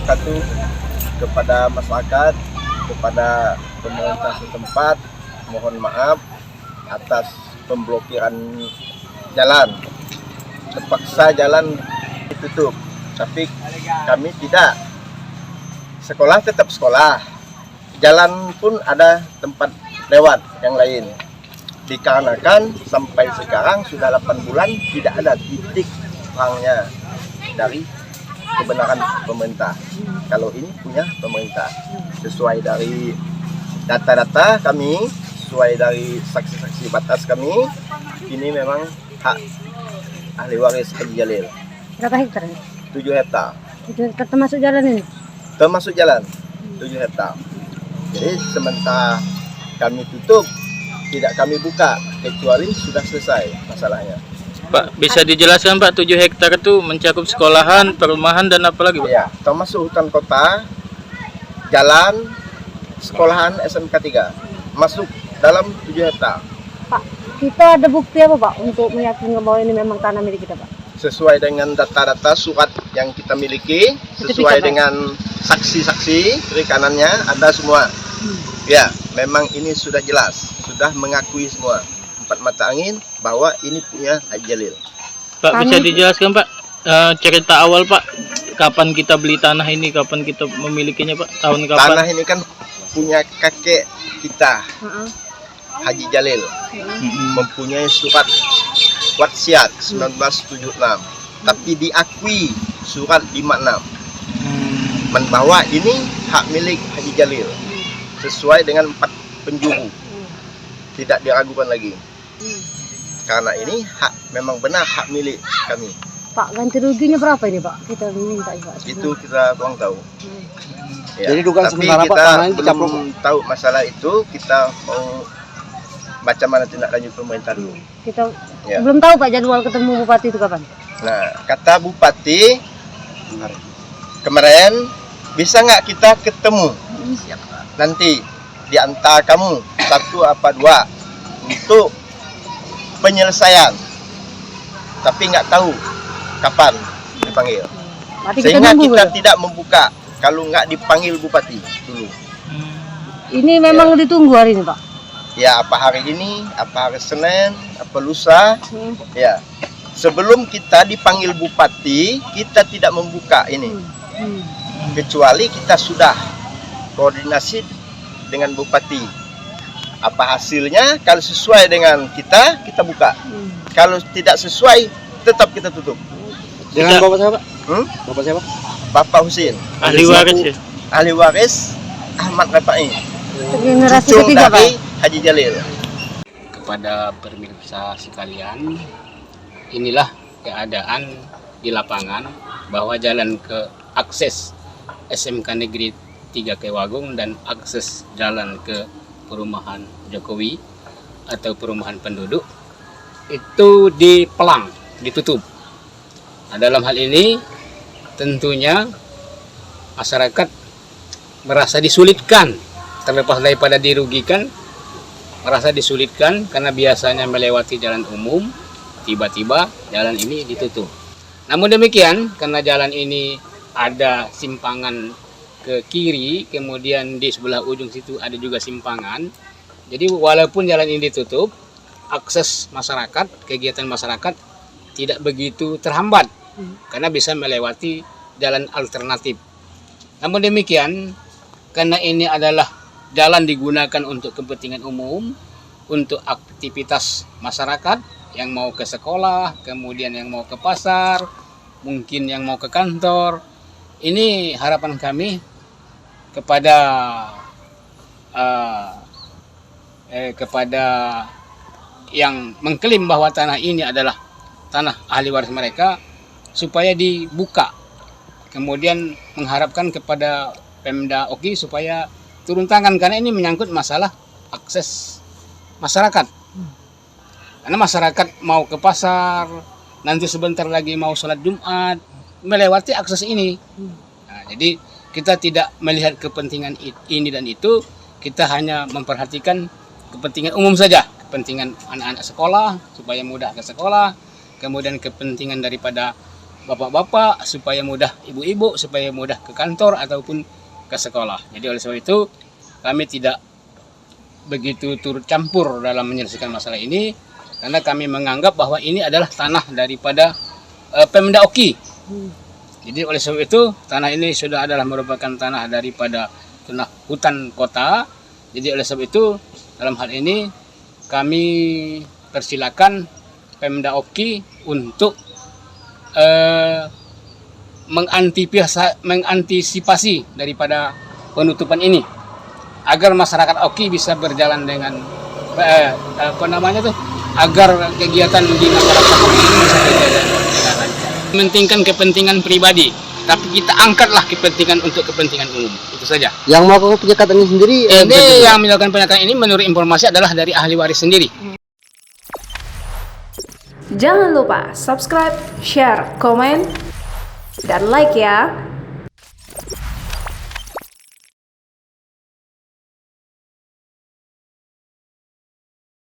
Satu, kepada masyarakat, kepada pemerintah setempat, mohon maaf atas pemblokiran jalan. Terpaksa jalan ditutup, tapi kami tidak. Sekolah tetap sekolah, jalan pun ada tempat lewat yang lain. Dikarenakan sampai sekarang sudah 8 bulan tidak ada titik terangnya dari kebenaran pemerintah. Kalau ini punya pemerintah, sesuai dari data-data kami, sesuai dari saksi-saksi batas kami, ini memang hak ahli waris Haji Jalil. Berapa hektar? 7 hektar. 7 hektar termasuk jalan ini? Termasuk jalan 7 hektar. Jadi sementara kami tutup, tidak kami buka kecuali sudah selesai masalahnya. Pak, bisa dijelaskan Pak, 7 hektar itu mencakup sekolahan, perumahan, dan apa lagi Pak? Ya, termasuk hutan kota, jalan, sekolahan SMK 3 masuk dalam 7 hektar. Pak, kita ada bukti apa Pak untuk meyakinkan bahwa ini memang tanah milik kita Pak? Sesuai dengan data-data surat yang kita miliki, sesuai dengan saksi-saksi kiri kanannya ada semua. Ya, memang ini sudah jelas, sudah mengakui semua empat mata angin bahwa ini punya Haji Jalil. Pak, bisa dijelaskan Pak cerita awal Pak, kapan kita beli tanah ini, kapan kita memilikinya Pak, tahun kapan? Tanah ini kan punya kakek kita, Haji Jalil, mempunyai surat wasiat 1976, tapi diakui surat 56 bahwa ini hak milik Haji Jalil sesuai dengan 4 penjuru, tidak diragukan lagi. Karena ini hak, memang benar hak milik kami. Pak, ganti ruginya berapa ini Pak? Kita minta Pak. Itu kita kurang tahu. Ya, Jadi dugaan tapi sementara Pak, kita tanah ini belum tahu masalah itu. Kita mau baca mana tindak lanjut pemerintah dulu. Kita Ya. belum tahu Pak jadwal ketemu Bupati itu kapan? Nah, kata Bupati kemarin, bisa nggak kita ketemu nanti di antara kamu 1 apa 2 untuk penyelesaian, tapi nggak tahu kapan dipanggil. Sehingga kita tidak membuka kalau nggak dipanggil Bupati dulu. Ini memang ditunggu hari ini Pak? Ya, apa hari ini, apa hari Senin, apa lusa. Ya, sebelum kita dipanggil Bupati, kita tidak membuka ini. Kecuali kita sudah koordinasi dengan Bupati. Apa hasilnya, kalau sesuai dengan kita buka. Kalau tidak sesuai, tetap kita tutup. Dengan Bapak siapa? Bapak siapa? Bapak Husin, Ahli waris ya? ahli waris Ahmad Rafa'i, Generasi cucu ketiga Pak? dari Haji Jalil. Kepada pemirsa sekalian, inilah keadaan di lapangan bahwa jalan ke akses SMK Negeri 3 Kewagung dan akses jalan ke perumahan Jokowi atau perumahan penduduk itu dipelang, ditutup. Nah, dalam hal ini tentunya masyarakat merasa disulitkan, terlepas daripada dirugikan, merasa disulitkan karena biasanya melewati jalan umum, tiba-tiba jalan ini ditutup. Namun demikian, karena jalan ini ada simpangan ke kiri, kemudian di sebelah ujung situ ada juga simpangan. Jadi walaupun jalan ini ditutup, akses masyarakat, kegiatan masyarakat tidak begitu terhambat karena bisa melewati jalan alternatif. Namun demikian, karena ini adalah jalan digunakan untuk kepentingan umum, untuk aktivitas masyarakat yang mau ke sekolah, kemudian yang mau ke pasar, mungkin yang mau ke kantor. Ini harapan kami kepada kepada yang mengklaim bahwa tanah ini adalah tanah ahli waris mereka supaya dibuka. Kemudian mengharapkan kepada Pemda Oki supaya turun tangan karena ini menyangkut masalah akses masyarakat. Karena masyarakat mau ke pasar, nanti sebentar lagi mau sholat Jumat, melewati akses ini. Nah, jadi kita tidak melihat kepentingan ini dan itu, kita hanya memperhatikan kepentingan umum saja, kepentingan anak-anak sekolah supaya mudah ke sekolah, kemudian kepentingan daripada bapak-bapak supaya mudah, ibu-ibu supaya mudah ke kantor ataupun ke sekolah. Jadi oleh sebab itu kami tidak begitu turut campur dalam menyelesaikan masalah ini karena kami menganggap bahwa ini adalah tanah daripada Pemda Oki. Jadi oleh sebab itu tanah ini sudah adalah merupakan tanah daripada tanah hutan kota. Jadi oleh sebab itu dalam hal ini kami persilakan Pemda Oki untuk mengantisipasi daripada penutupan ini agar masyarakat Oki bisa berjalan dengan agar kegiatan di masyarakat Oki ini bisa berjalan dengan lancar. Mementingkan kepentingan pribadi, tapi kita angkatlah kepentingan untuk kepentingan umum. Itu saja. Yang melakukan penyekatan ini sendiri Yang melakukan penyekatan ini menurut informasi adalah dari ahli waris sendiri. Jangan lupa subscribe, share, komen, dan like ya.